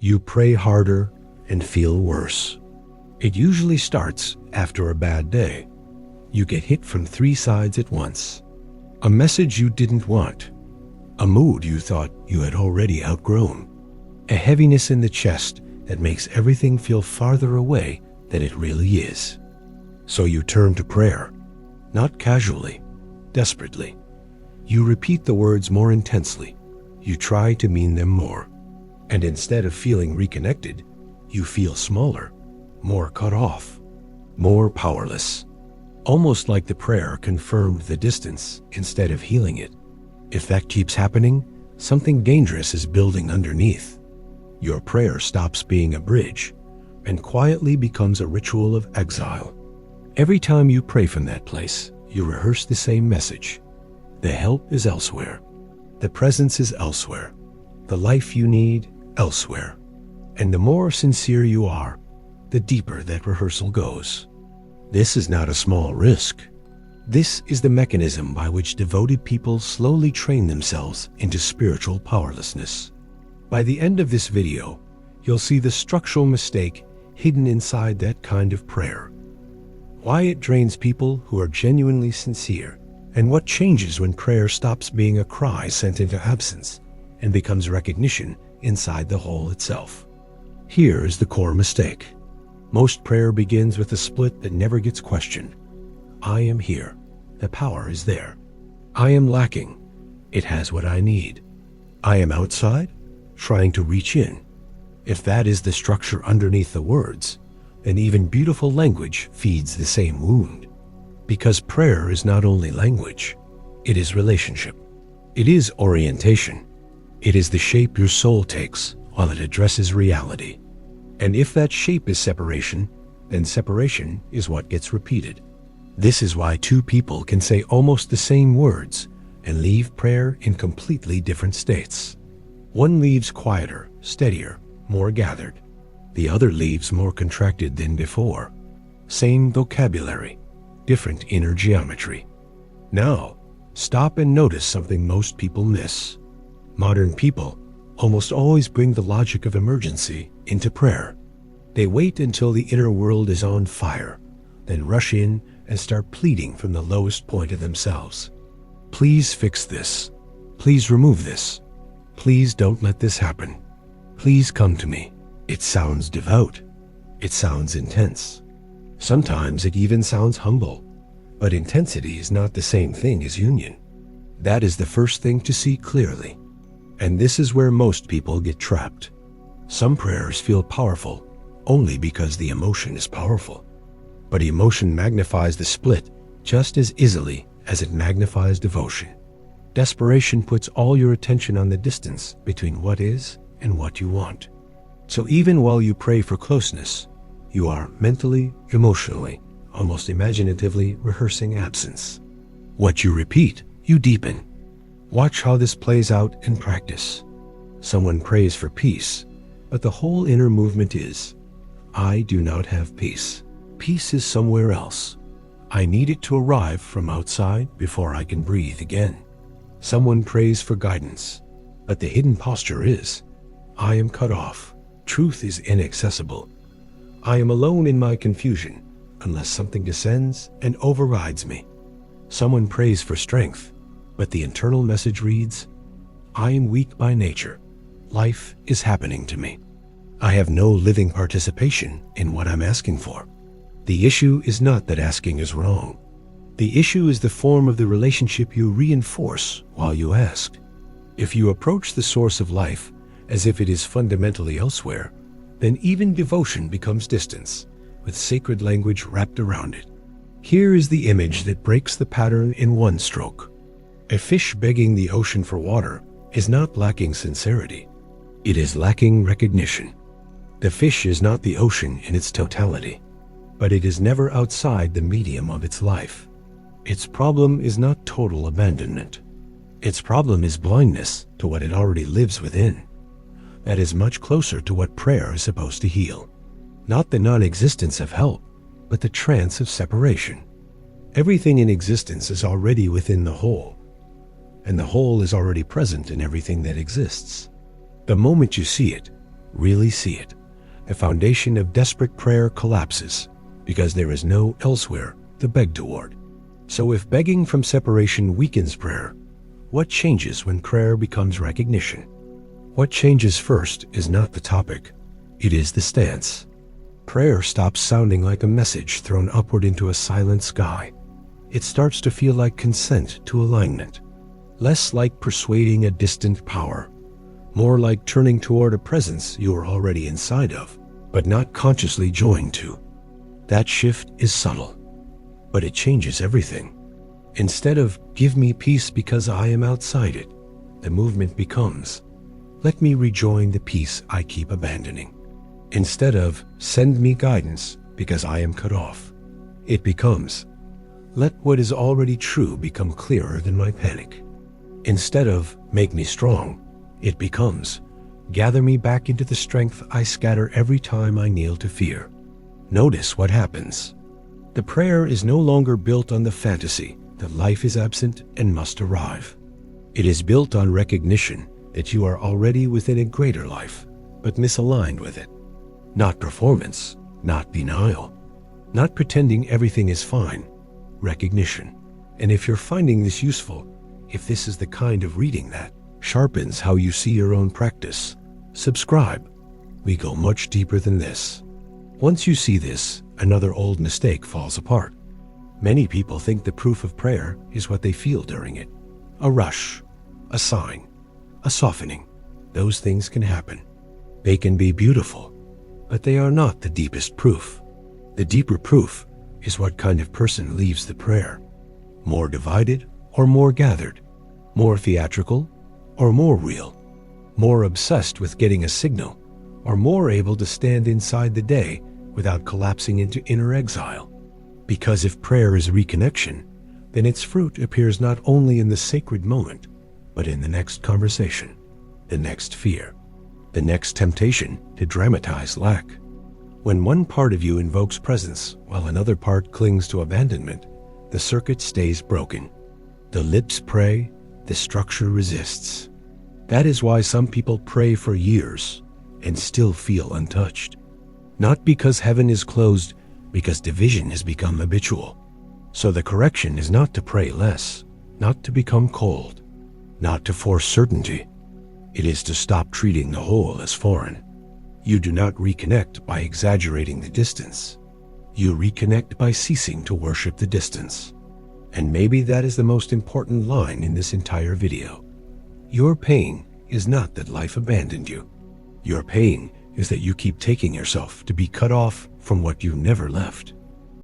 You pray harder and feel worse. It usually starts after a bad day. You get hit from 3 sides at once. A message you didn't want. A mood you thought you had already outgrown. A heaviness in the chest that makes everything feel farther away than it really is. So you turn to prayer, not casually, desperately. You repeat the words more intensely. You try to mean them more. And instead of feeling reconnected, you feel smaller, more cut off, more powerless. Almost like the prayer confirmed the distance instead of healing it. If that keeps happening, something dangerous is building underneath. Your prayer stops being a bridge and quietly becomes a ritual of exile. Every time you pray from that place, you rehearse the same message. The help is elsewhere. The presence is elsewhere. The life you need, elsewhere. And the more sincere you are, the deeper that rehearsal goes. This is not a small risk. This is the mechanism by which devoted people slowly train themselves into spiritual powerlessness. By the end of this video, you'll see the structural mistake hidden inside that kind of prayer. Why it drains people who are genuinely sincere, and what changes when prayer stops being a cry sent into absence and becomes recognition inside the hole itself. Here is the core mistake. Most prayer begins with a split that never gets questioned. I am here. The power is there. I am lacking. It has what I need. I am outside, trying to reach in. If that is the structure underneath the words, then even beautiful language feeds the same wound. Because prayer is not only language, it is relationship. It is orientation. It is the shape your soul takes while it addresses reality. And if that shape is separation, then separation is what gets repeated. This is why 2 people can say almost the same words and leave prayer in completely different states. One leaves quieter, steadier, more gathered. The other leaves more contracted than before. Same vocabulary, different inner geometry. Now, stop and notice something most people miss. Modern people almost always bring the logic of emergency into prayer. They wait until the inner world is on fire, then rush in and start pleading from the lowest point of themselves. Please fix this. Please remove this. Please don't let this happen. Please come to me. It sounds devout. It sounds intense. Sometimes it even sounds humble. But intensity is not the same thing as union. That is the first thing to see clearly. And this is where most people get trapped. Some prayers feel powerful only because the emotion is powerful. But emotion magnifies the split just as easily as it magnifies devotion. Desperation puts all your attention on the distance between what is and what you want. So even while you pray for closeness, you are mentally, emotionally, almost imaginatively rehearsing absence. What you repeat, you deepen. Watch how this plays out in practice. Someone prays for peace, but the whole inner movement is, I do not have peace. Peace is somewhere else. I need it to arrive from outside before I can breathe again. Someone prays for guidance, but the hidden posture is, I am cut off. Truth is inaccessible. I am alone in my confusion unless something descends and overrides me. Someone prays for strength, but the internal message reads, I am weak by nature. Life is happening to me. I have no living participation in what I'm asking for. The issue is not that asking is wrong. The issue is the form of the relationship you reinforce while you ask. If you approach the source of life as if it is fundamentally elsewhere, then even devotion becomes distance, with sacred language wrapped around it. Here is the image that breaks the pattern in one stroke. A fish begging the ocean for water is not lacking sincerity. It is lacking recognition. The fish is not the ocean in its totality, but it is never outside the medium of its life. Its problem is not total abandonment. Its problem is blindness to what it already lives within. That is much closer to what prayer is supposed to heal. Not the non-existence of help, but the trance of separation. Everything in existence is already within the whole, and the whole is already present in everything that exists. The moment you see it, really see it. The foundation of desperate prayer collapses because there is no elsewhere to beg toward. So if begging from separation weakens prayer, what changes when prayer becomes recognition? What changes first is not the topic, it is the stance. Prayer stops sounding like a message thrown upward into a silent sky. It starts to feel like consent to alignment, less like persuading a distant power, more like turning toward a presence you are already inside of, but not consciously joined to. That shift is subtle, but it changes everything. Instead of "give me peace because I am outside it," the movement becomes "let me rejoin the peace I keep abandoning." Instead of "send me guidance because I am cut off," it becomes "let what is already true become clearer than my panic." Instead of "make me strong," it becomes "gather me back into the strength I scatter every time I kneel to fear." Notice what happens. The prayer is no longer built on the fantasy that life is absent and must arrive. It is built on recognition that you are already within a greater life, but misaligned with it. Not performance, not denial, not pretending everything is fine. Recognition. And if you're finding this useful, if this is the kind of reading that sharpens how you see your own practice, subscribe. We go much deeper than this. Once you see this, another old mistake falls apart. Many people think the proof of prayer is what they feel during it. A rush, a sign, a softening. Those things can happen. They can be beautiful, but they are not the deepest proof. The deeper proof is what kind of person leaves the prayer. More divided or more gathered, more theatrical or more real, more obsessed with getting a signal or more able to stand inside the day without collapsing into inner exile. Because if prayer is reconnection, then its fruit appears not only in the sacred moment, but in the next conversation, the next fear, the next temptation to dramatize lack. When one part of you invokes presence while another part clings to abandonment, the circuit stays broken. The lips pray, the structure resists. That is why some people pray for years and still feel untouched. Not because heaven is closed, because division has become habitual. So the correction is not to pray less, not to become cold, not to force certainty. It is to stop treating the whole as foreign. You do not reconnect by exaggerating the distance. You reconnect by ceasing to worship the distance. And maybe that is the most important line in this entire video. Your pain is not that life abandoned you. Your pain is that you keep taking yourself to be cut off from what you never left.